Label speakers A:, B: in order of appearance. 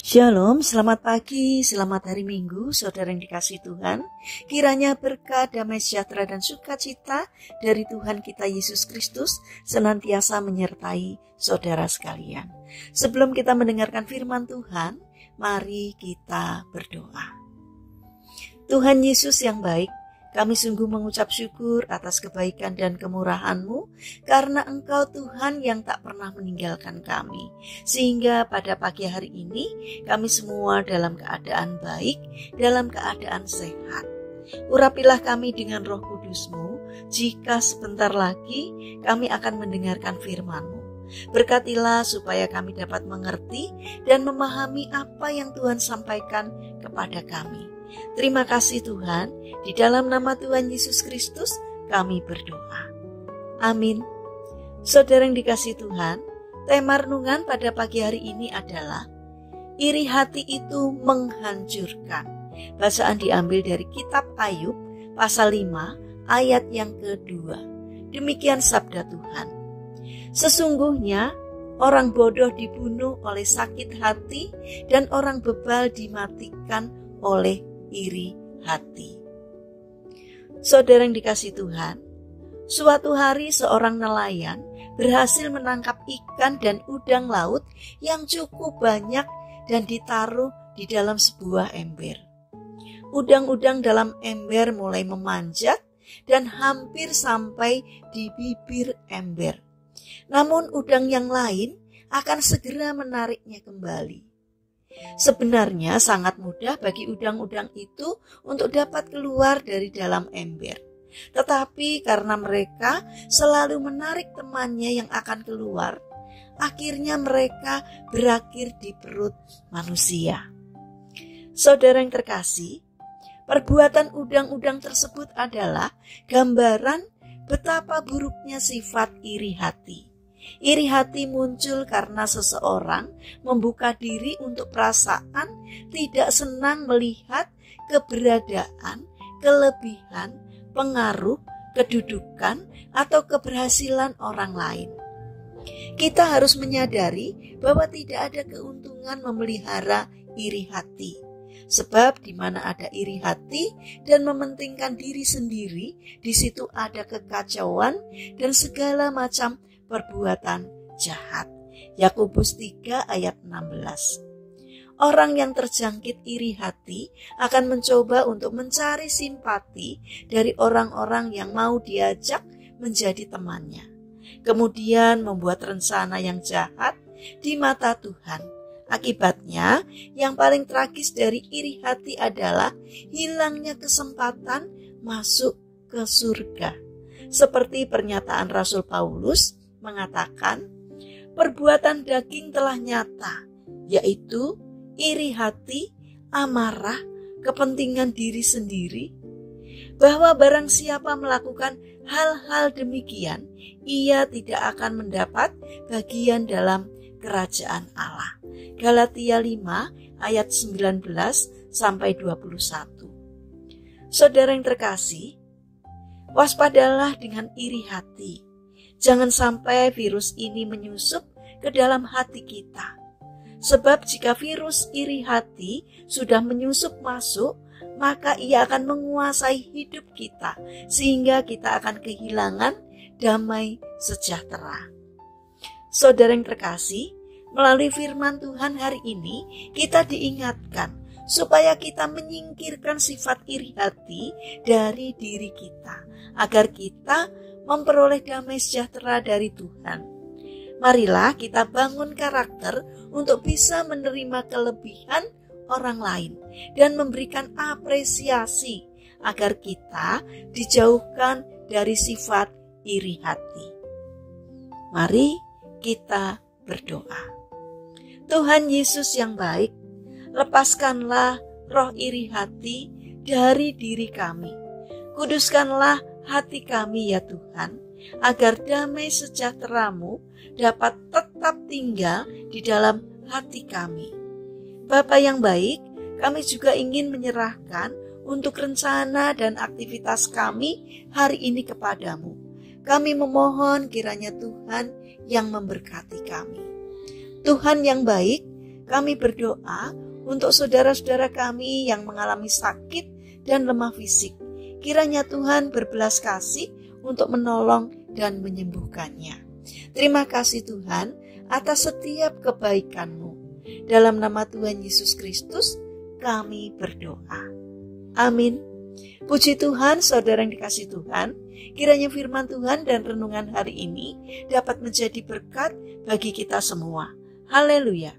A: Shalom, selamat pagi, selamat hari Minggu, saudara yang dikasihi Tuhan. Kiranya berkat, damai sejahtera dan sukacita dari Tuhan kita Yesus Kristus senantiasa menyertai saudara sekalian. Sebelum kita mendengarkan firman Tuhan, mari kita berdoa. Tuhan Yesus yang baik, kami sungguh mengucap syukur atas kebaikan dan kemurahan-Mu, karena Engkau Tuhan yang tak pernah meninggalkan kami. Sehingga pada pagi hari ini, kami semua dalam keadaan baik, dalam keadaan sehat. Urapilah kami dengan Roh Kudus-Mu, jika sebentar lagi kami akan mendengarkan firman-Mu. Berkatilah supaya kami dapat mengerti dan memahami apa yang Tuhan sampaikan kepada kami. Terima kasih Tuhan, di dalam nama Tuhan Yesus Kristus kami berdoa. Amin. Saudara yang dikasihi Tuhan, tema renungan pada pagi hari ini adalah iri hati itu menghancurkan. Bacaan diambil dari kitab Ayub pasal 5 ayat yang kedua. Demikian sabda Tuhan. Sesungguhnya orang bodoh dibunuh oleh sakit hati dan orang bebal dimatikan oleh iri hati. Saudara yang dikasihi Tuhan, suatu hari seorang nelayan berhasil menangkap ikan dan udang laut yang cukup banyak dan ditaruh di dalam sebuah ember. Udang-udang dalam ember mulai memanjat dan hampir sampai di bibir ember. Namun udang yang lain akan segera menariknya kembali. Sebenarnya sangat mudah bagi udang-udang itu untuk dapat keluar dari dalam ember. Tetapi karena mereka selalu menarik temannya yang akan keluar, akhirnya mereka berakhir di perut manusia. Saudara yang terkasih, perbuatan udang-udang tersebut adalah gambaran betapa buruknya sifat iri hati. Iri hati muncul karena seseorang membuka diri untuk perasaan tidak senang melihat keberadaan, kelebihan, pengaruh, kedudukan, atau keberhasilan orang lain. Kita harus menyadari bahwa tidak ada keuntungan memelihara iri hati. Sebab di mana ada iri hati dan mementingkan diri sendiri, di situ ada kekacauan dan segala macam perbuatan jahat. Yakobus 3 ayat 16. Orang yang terjangkit iri hati akan mencoba untuk mencari simpati dari orang-orang yang mau diajak menjadi temannya. Kemudian membuat rencana yang jahat di mata Tuhan. Akibatnya, yang paling tragis dari iri hati adalah hilangnya kesempatan masuk ke surga. Seperti pernyataan Rasul Paulus mengatakan, perbuatan daging telah nyata, yaitu iri hati, amarah, kepentingan diri sendiri, bahwa barang siapa melakukan hal-hal demikian, ia tidak akan mendapat bagian dalam kerajaan Allah. Galatia 5 ayat 19 sampai 21. Saudara yang terkasih, waspadalah dengan iri hati. Jangan sampai virus ini menyusup ke dalam hati kita. Sebab jika virus iri hati sudah menyusup masuk, maka ia akan menguasai hidup kita, sehingga kita akan kehilangan damai sejahtera. Saudara yang terkasih, melalui firman Tuhan hari ini, kita diingatkan supaya kita menyingkirkan sifat iri hati dari diri kita, agar kita memperoleh damai sejahtera dari Tuhan. Marilah kita bangun karakter untuk bisa menerima kelebihan orang lain dan memberikan apresiasi agar kita dijauhkan dari sifat iri hati. Mari kita berdoa. Tuhan Yesus yang baik, lepaskanlah roh iri hati dari diri kami. Kuduskanlah hati kami ya Tuhan, agar damai sejahtera-Mu dapat tetap tinggal di dalam hati kami. Bapa yang baik, kami juga ingin menyerahkan untuk rencana dan aktivitas kami hari ini kepadamu. Kami memohon kiranya Tuhan yang memberkati kami. Tuhan yang baik, Kami berdoa untuk saudara-saudara kami yang mengalami sakit dan lemah fisik. Kiranya Tuhan berbelas kasih untuk menolong dan menyembuhkannya. Terima kasih Tuhan atas setiap kebaikan-Mu. Dalam nama Tuhan Yesus Kristus kami berdoa. Amin. Puji Tuhan, saudara yang dikasihi Tuhan, kiranya firman Tuhan dan renungan hari ini dapat menjadi berkat bagi kita semua. Haleluya.